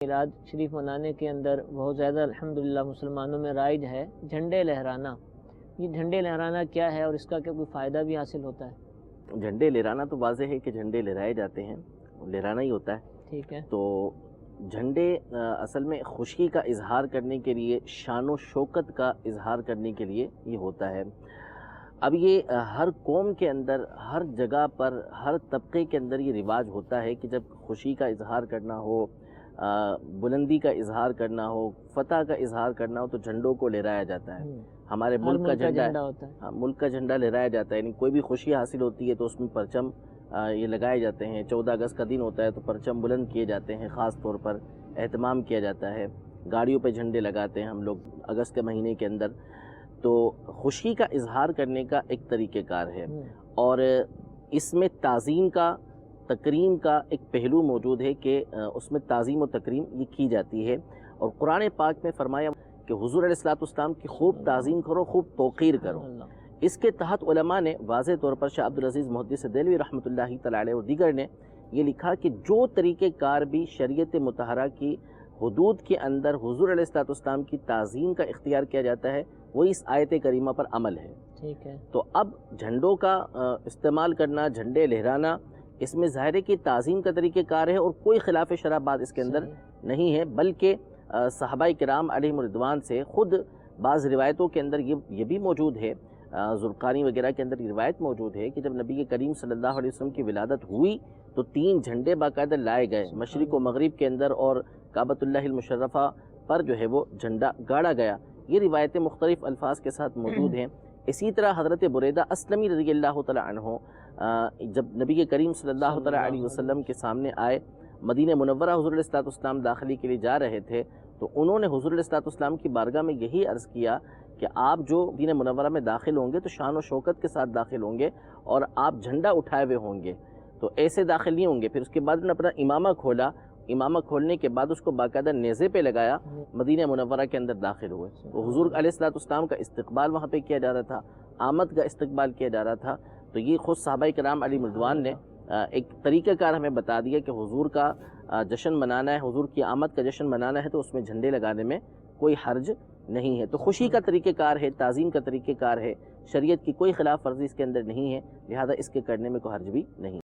میلاد شریف منانے کے اندر بہت زیادہ الحمدللہ مسلمانوں میں رائج ہے جھنڈے لہرانا۔ یہ جھنڈے لہرانا کیا ہے اور اس کا کیا کوئی فائدہ بھی حاصل ہوتا ہے؟ جھنڈے لہرانا تو واضح ہے کہ جھنڈے لہرائے جاتے ہیں، لہرانا ہی ہوتا ہے۔ ٹھیک ہے۔ تو جھنڈے اصل میں خوشی کا اظہار کرنے کے لیے، شان و شوکت کا اظہار کرنے کے لیے یہ ہوتا ہے۔ اب یہ ہر قوم کے اندر، ہر جگہ پر، ہر طبقے کے اندر یہ رواج ہوتا ہے کہ جب خوشی کا اظہار کرنا ہو، بلندی کا اظہار کرنا ہو، فتح کا اظہار کرنا ہو تو جھنڈوں کو لہرایا جاتا ہے۔ ہمارے ملک کا جھنڈا ہوتا ہے، ملک کا جھنڈا لہرایا جاتا ہے، یعنی کوئی بھی خوشی حاصل ہوتی ہے تو اس میں پرچم یہ لگائے جاتے ہیں۔ 14 اگست کا دن ہوتا ہے تو پرچم بلند کیے جاتے ہیں، خاص طور پر اہتمام کیا جاتا ہے۔ گاڑیوں پہ جھنڈے لگاتے ہیں ہم لوگ اگست کے مہینے کے اندر۔ تو خوشی کا اظہار کرنے کا ایک طریقہ کار ہے، اور اس میں تعظیم کا، تکریم کا ایک پہلو موجود ہے کہ اس میں تعظیم و تکریم یہ کی جاتی ہے۔ اور قرآن پاک میں فرمایا کہ حضور علیہ الصلوۃ والسلام کی خوب تعظیم کرو، خوب توقیر کرو۔ اس کے تحت علماء نے واضح طور پر شاہ عبدالعزیز محدث دہلوی رحمۃ اللہ تعالی علیہ اور دیگر نے یہ لکھا کہ جو طریقہ کار بھی شریعت مطہرہ کی حدود کے اندر حضور علیہ الصلوۃ والسلام کی تعظیم کا اختیار کیا جاتا ہے وہ اس آیت کریمہ پر عمل ہے۔ ٹھیک ہے۔ تو اب جھنڈوں کا استعمال کرنا، جھنڈے لہرانا، اس میں ظاہر ہے کہ تعظیم کا طریقہ کار ہے اور کوئی خلاف شرع بات اس کے اندر نہیں ہے، بلکہ صحابہ کرام علیہم رضوان سے خود بعض روایتوں کے اندر یہ بھی موجود ہے، زرقانی وغیرہ کے اندر یہ روایت موجود ہے کہ جب نبی کریم صلی اللہ علیہ وسلم کی ولادت ہوئی تو 3 جھنڈے باقاعدہ لائے گئے مشرق و مغرب کے اندر، اور کعبۃ اللہ المشرفہ پر جو ہے وہ جھنڈا گاڑا گیا۔ یہ روایتیں مختلف الفاظ کے ساتھ موجود ہیں۔ اسی طرح حضرت بریدہ اسلمی رضی اللہ تعالی عنہ جب نبی کریم صلی اللہ تعالی علیہ وسلم کے سامنے آئے، مدینہ منورہ حضور علیہ الصلوۃ والسلام داخلی کے لیے جا رہے تھے، تو انہوں نے حضور علیہ الصلوۃ والسلام کی بارگاہ میں یہی عرض کیا کہ آپ جو مدینہ منورہ میں داخل ہوں گے تو شان و شوکت کے ساتھ داخل ہوں گے اور آپ جھنڈا اٹھائے ہوئے ہوں گے، تو ایسے داخل نہیں ہوں گے۔ پھر اس کے بعد انہوں نے اپنا امامہ کھولا، امامہ کھولنے کے بعد اس کو باقاعدہ نیزے پہ لگایا، مدینہ منورہ کے اندر داخل ہوئے۔ تو حضور علیہ الصلوۃ والسلام کا استقبال وہاں پہ کیا جا رہا تھا، آمد کا استقبال کیا جا رہا تھا۔ تو یہ خود صحابہ کرام علیہ رضوان نے ایک طریقہ کار ہمیں بتا دیا کہ حضور کا جشن منانا ہے، حضور کی آمد کا جشن منانا ہے تو اس میں جھنڈے لگانے میں کوئی حرج نہیں ہے۔ تو خوشی کا طریقہ کار ہے، تعظیم کا طریقہ کار ہے، شریعت کی کوئی خلاف ورزی اس کے اندر نہیں ہے، لہذا اس کے کرنے میں کوئی حرج بھی نہیں۔